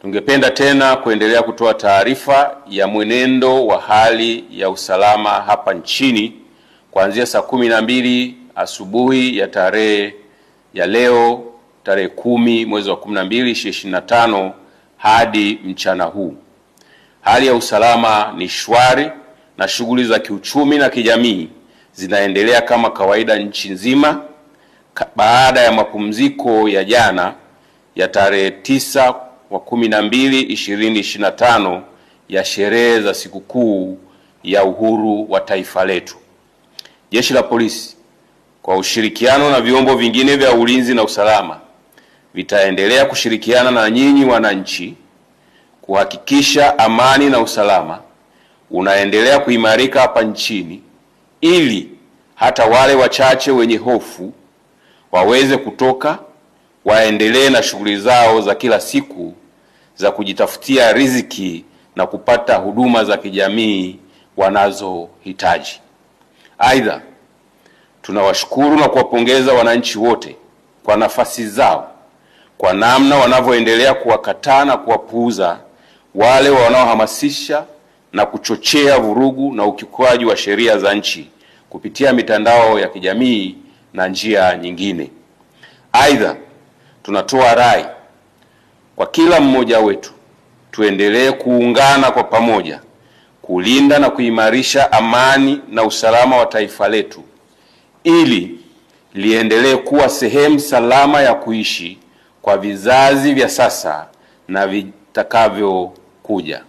Tungependa tena kuendelea kutoa taarifa ya mwenendo wa hali ya usalama hapa nchini kuanzia saa 12 asubuhi ya tarehe ya leo tarehe 10 mwezi wa 12 2025 hadi mchana huu. Hali ya usalama ni shwari na shughuli za kiuchumi na kijamii zinaendelea kama kawaida nchi nzima baada ya mapumziko ya jana ya tarehe 9 wa 12 2025 ya sherehe za sikukuu ya uhuru wa taifa letu. Jeshi la Polisi kwa ushirikiano na vyombo vingine vya ulinzi na usalama vitaendelea kushirikiana na nyinyi wananchi kuhakikisha amani na usalama unaendelea kuimarika hapa nchini, ili hata wale wachache wenye hofu waweze kutoka waendelee na shughuli zao za kila siku za kujitafutia riziki na kupata huduma za kijamii wanazohitaji. Aidha, tunawashukuru na kuwapongeza wananchi wote kwa nafasi zao, kwa namna wanavyoendelea kuwakataa na kuwapuuza wale wanaohamasisha na kuchochea vurugu na ukiukwaji wa sheria za nchi kupitia mitandao ya kijamii na njia nyingine. Aidha, tunatoa rai kwa kila mmoja wetu tuendelee kuungana kwa pamoja kulinda na kuimarisha amani na usalama wa taifa letu ili liendelee kuwa sehemu salama ya kuishi kwa vizazi vya sasa na vitakavyokuja.